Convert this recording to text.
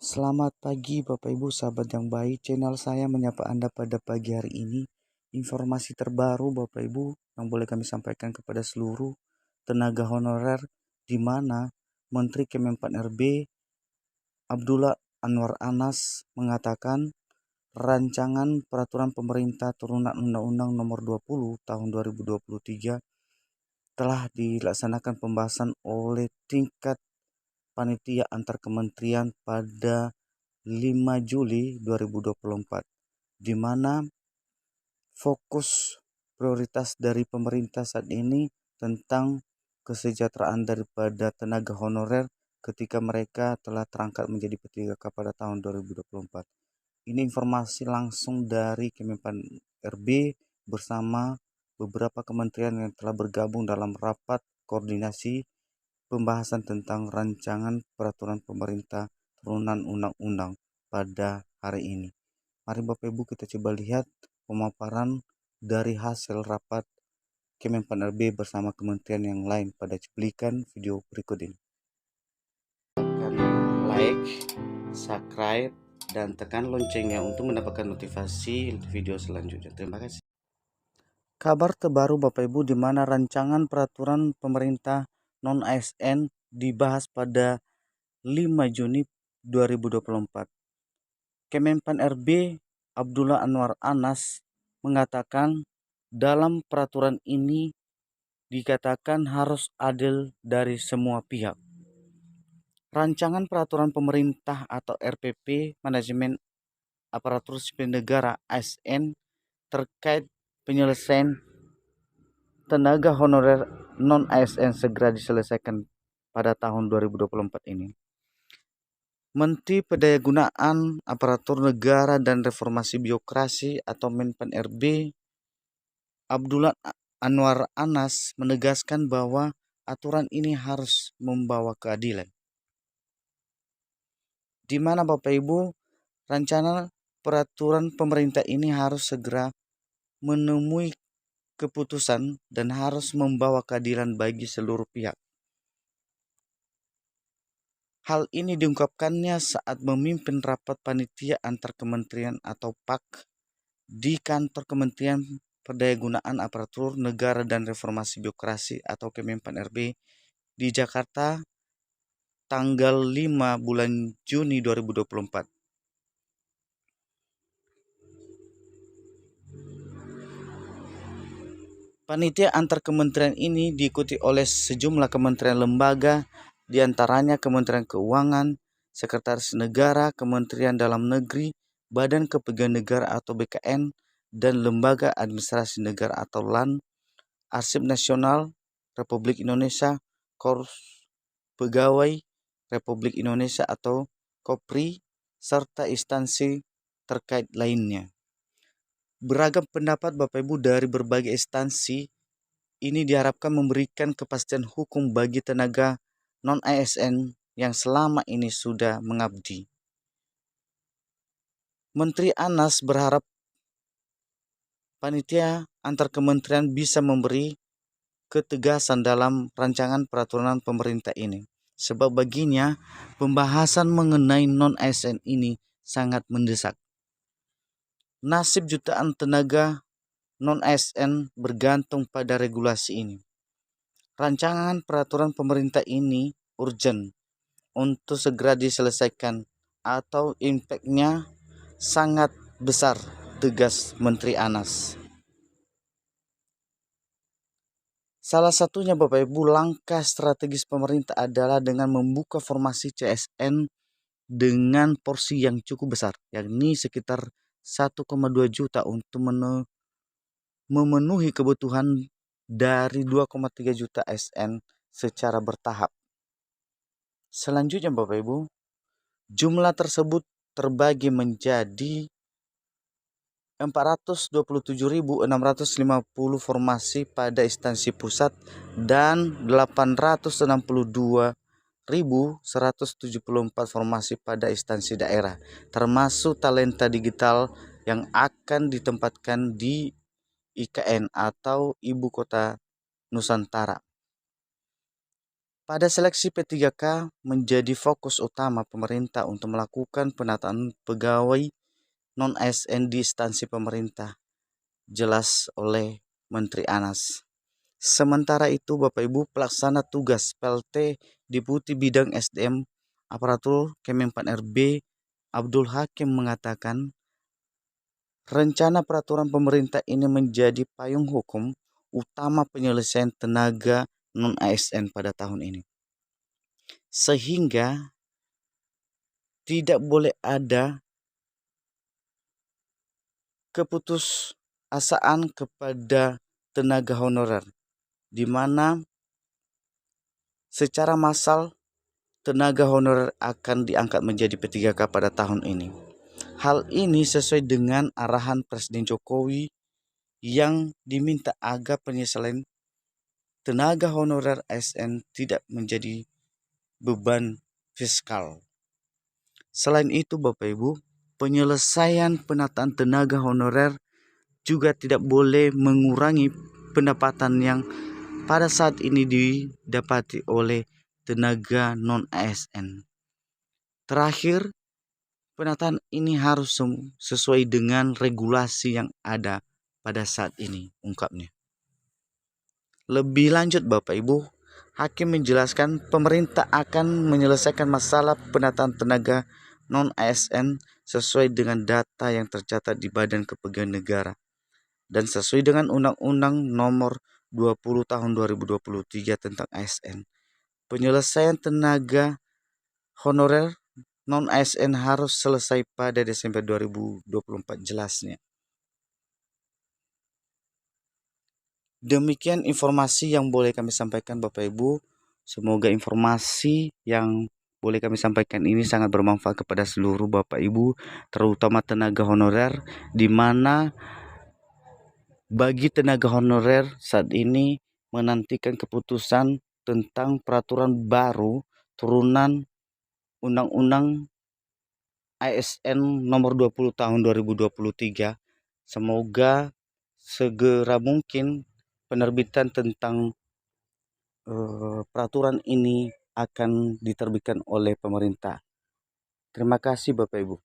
Selamat pagi Bapak Ibu sahabat yang baik, channel saya menyapa Anda pada pagi hari ini. Informasi terbaru Bapak Ibu yang boleh kami sampaikan kepada seluruh tenaga honorer, di mana Menteri Kemenpan RB Abdullah Anwar Anas mengatakan rancangan peraturan pemerintah turunan Undang-Undang Nomor 20 Tahun 2023 telah dilaksanakan pembahasan oleh tingkat panitia antar kementerian pada 5 Juli 2024, di mana fokus prioritas dari pemerintah saat ini tentang kesejahteraan daripada tenaga honorer ketika mereka telah terangkat menjadi P3K pada tahun 2024. Ini informasi langsung dari Kemenpan RB bersama beberapa kementerian yang telah bergabung dalam rapat koordinasi pembahasan tentang rancangan peraturan pemerintah turunan undang-undang pada hari ini. Mari Bapak Ibu kita coba lihat pemaparan dari hasil rapat Kemenpan RB bersama kementerian yang lain pada cuplikan video berikut ini. Tekan like, subscribe, dan tekan loncengnya untuk mendapatkan notifikasi video selanjutnya. Terima kasih. Kabar terbaru Bapak Ibu, di mana rancangan peraturan pemerintah non-ASN dibahas pada 5 Juni 2024. Kemenpan RB Abdullah Anwar Anas mengatakan dalam peraturan ini dikatakan harus adil dari semua pihak. Rancangan peraturan pemerintah atau RPP Manajemen Aparatur Sipil Negara ASN terkait penyelesaian tenaga honorer non-ASN segera diselesaikan pada tahun 2024 ini. Menteri Pendayagunaan Aparatur Negara dan Reformasi Birokrasi atau Menpan RB Abdullah Anwar Anas menegaskan bahwa aturan ini harus membawa keadilan. Di mana Bapak Ibu, rancangan peraturan pemerintah ini harus segera menemui keputusan dan harus membawa keadilan bagi seluruh pihak. Hal ini diungkapkannya saat memimpin rapat panitia antar kementerian atau PAK di kantor Kementerian Pendayagunaan Aparatur Negara dan Reformasi Birokrasi atau Kemenpan RB di Jakarta tanggal 5 bulan Juni 2024. Panitia antar kementerian ini diikuti oleh sejumlah kementerian lembaga, diantaranya Kementerian Keuangan, Sekretaris Negara, Kementerian Dalam Negeri, Badan Kepegawaian Negara atau BKN, dan Lembaga Administrasi Negara atau LAN, Arsip Nasional Republik Indonesia, Korps Pegawai Republik Indonesia atau KOPRI, serta instansi terkait lainnya. Beragam pendapat Bapak Ibu dari berbagai instansi ini diharapkan memberikan kepastian hukum bagi tenaga non-ASN yang selama ini sudah mengabdi. Menteri Anas berharap panitia antar kementerian bisa memberi ketegasan dalam rancangan peraturan pemerintah ini, sebab baginya pembahasan mengenai non-ASN ini sangat mendesak. Nasib jutaan tenaga non-ASN bergantung pada regulasi ini. Rancangan peraturan pemerintah ini urgent untuk segera diselesaikan atau impact-nya sangat besar, tegas Menteri Anas. Salah satunya Bapak Ibu, langkah strategis pemerintah adalah dengan membuka formasi CSN dengan porsi yang cukup besar, yakni sekitar 1,2 juta untuk memenuhi kebutuhan dari 2,3 juta ASN secara bertahap. Selanjutnya Bapak Ibu, jumlah tersebut terbagi menjadi 427.650 formasi pada instansi pusat dan 862.174 formasi pada instansi daerah, termasuk talenta digital yang akan ditempatkan di IKN atau Ibu Kota Nusantara. Pada seleksi P3K menjadi fokus utama pemerintah untuk melakukan penataan pegawai non-ASN di instansi pemerintah, jelas oleh Menteri Anas. Sementara itu, Bapak Ibu, pelaksana tugas PLT Deputi Bidang SDM Aparatur Kemenpan RB Abdul Hakim mengatakan, rencana peraturan pemerintah ini menjadi payung hukum utama penyelesaian tenaga non-ASN pada tahun ini. Sehingga tidak boleh ada keputusasaan kepada tenaga honorer, di mana secara massal tenaga honorer akan diangkat menjadi P3K pada tahun ini. Hal ini sesuai dengan arahan Presiden Jokowi yang diminta agar penyelesaian tenaga honorer ASN tidak menjadi beban fiskal. Selain itu, Bapak Ibu, penyelesaian penataan tenaga honorer juga tidak boleh mengurangi pendapatan yang pada saat ini didapati oleh tenaga non-ASN. Terakhir, penataan ini harus sesuai dengan regulasi yang ada pada saat ini, ungkapnya. Lebih lanjut, Bapak Ibu, Hakim menjelaskan pemerintah akan menyelesaikan masalah penataan tenaga non-ASN sesuai dengan data yang tercatat di Badan Kepegawaian Negara dan sesuai dengan Undang-Undang Nomor 20 Tahun 2023 tentang ASN. Penyelesaian tenaga honorer non-ASN harus selesai pada Desember 2024 jelasnya. Demikian informasi yang boleh kami sampaikan, Bapak Ibu. Semoga informasi yang boleh kami sampaikan ini sangat bermanfaat kepada seluruh Bapak Ibu, terutama tenaga honorer, di mana bagi tenaga honorer saat ini menantikan keputusan tentang peraturan baru turunan Undang-Undang ASN nomor 20 tahun 2023. Semoga segera mungkin penerbitan tentang peraturan ini akan diterbitkan oleh pemerintah. Terima kasih Bapak Ibu.